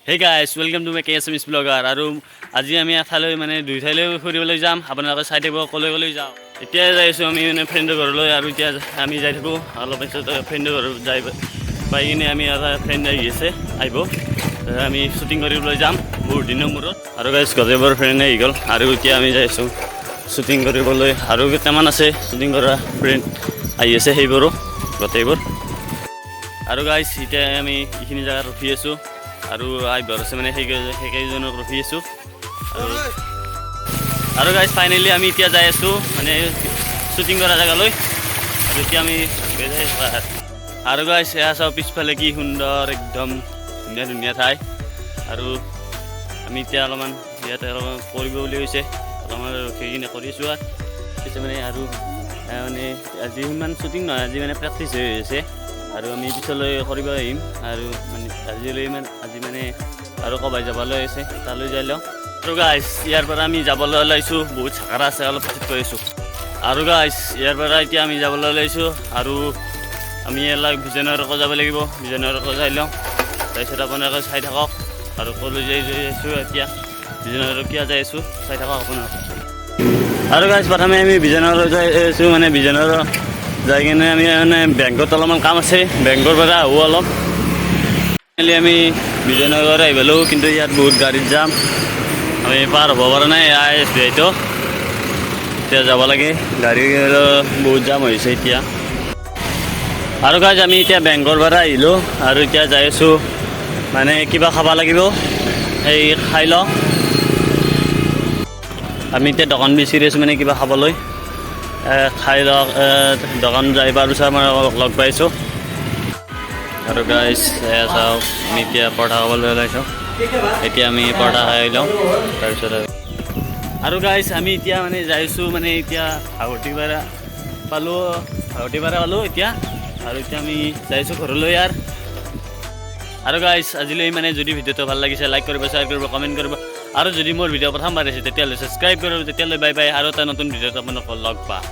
Hey guys, welcome to my Assamese blogger. আৰু আজি আমি এঠাইলৈ মানে দুই ঠাইলৈ ফুৰিবলৈ যাম আপোনালোকে চাই থাকিব কলৈ যাওঁ এতিয়া যাইছো আমি মানে ফ্ৰেণ্ডৰ ঘৰলৈ আৰু এতিয়া আমি যাই থাকো অলপ পিছত ফ্ৰেণ্ডৰ ঘৰত যাই পাই কিনে আমি এটা ফ্ৰেণ্ড আহিব আমি শ্বুটিং কৰিবলৈ যাম বহুত দিনৰ মূৰত আৰু গাইজ গজেবৰ ফ্ৰেণ্ড আহি গ'ল আৰু এতিয়া আমি যাইছো শ্বুটিং কৰিবলৈ আৰু কেইটামান আছে শ্বুটিং কৰা ফ্ৰেণ্ড আহি আছে সেইবোৰো গোটেইবোৰ আৰু গাইজ এতিয়া আমি এইখিনি জেগাত ৰখি আছোঁ আৰু আছে মানে সেইকেইজনক ৰখি আছোঁ আৰু গাইজ ফাইনেলি আমি এতিয়া যাই আছোঁ মানে শ্বুটিং কৰা জেগালৈ আৰু এতিয়া আমি আৰু গাইজ এয়া চাওঁ পিছফালে কি সুন্দৰ একদম ধুনীয়া ঠাই আৰু আমি এতিয়া অলপমান ইয়াতে অলপমান কৰিব বুলি কৈছে অলপমান ৰখি কিনে কৰি আছোঁ আৰু পিছে মানে আৰু মানে আজি ইমান শ্বুটিং নহয় আজি মানে প্ৰেক্টিছ হৈ আছে আৰু আমি পিছলৈ কৰিব আহিম আৰু মানে আজি মানে আৰু ক'বাই যাবলৈ আছে তালৈ যাই লওঁ আৰু গাইজ ইয়াৰ পৰা আমি যাবলৈ ওলাইছোঁ বহুত চাকাৰা আছে অলপ পিছত কৈ আছোঁ আৰু গাইজ ইয়াৰ পৰা এতিয়া আমি যাবলৈ ওলাইছোঁ আৰু আমি এলাক বিজয়নগৰকো যাব লাগিব বিজয়নগৰকো যাই লওঁ তাৰপিছত আপোনালোকে চাই থাকক আৰু ক'লৈ যাই আছোঁ এতিয়া বিজয়নগৰ কিয় যাই আছোঁ চাই থাকক আপোনালোকে আৰু গাইজ প্ৰথমে আমি বিজয়নগৰ যাই আছোঁ মানে বিজয়নগৰ যাই কিনে আমি মানে বেংকত অলপমান কাম আছে বেংকৰ পৰা আহোঁ অলপ আমি বিজয়নগৰ আহি পালোঁ কিন্তু ইয়াত বহুত গাড়ীত যাম আমি পাৰ হ'ব পৰা নাই এইটো এতিয়া যাব লাগে গাড়ী বহুত জাম হৈছে এতিয়া আৰু গাইজ আমি এতিয়া বেংকৰ পৰা আহিলোঁ আৰু এতিয়া যাই আছোঁ মানে কিবা খাব লাগিব এই খাই লওঁ আমি এতিয়া দোকান বিচাৰি আছোঁ মানে কিবা খাবলৈ খাই লওক দোকান যাই পাৰোঁ ছাৰ মই লগ পাইছোঁ আৰু গাইজ চাওক আমি এতিয়া পৰঠা খাবলৈ ওলাইছোঁ এতিয়া আমি পৰঠা খাই লওঁ তাৰপিছত আৰু গাইজ আমি এতিয়া মানে যাইছোঁ মানে এতিয়া হাউটিপাৰা পালোঁ এতিয়া আৰু এতিয়া আমি যাইছোঁ ঘৰলৈ আৰু গাইজ আজিলৈ মানে যদি ভিডিঅ'টো ভাল লাগিছে লাইক কৰিব শ্বেয়াৰ কৰিব কমেণ্ট কৰিব আৰু যদি মোৰ ভিডিঅ' প্ৰথমবাৰ আছে তেতিয়াহ'লে ছাবস্ক্ৰাইব কৰিব তেতিয়াহ'লে বাই বাই আৰু এটা নতুন ভিডিঅ'ত আপোনালোকক লগ পাম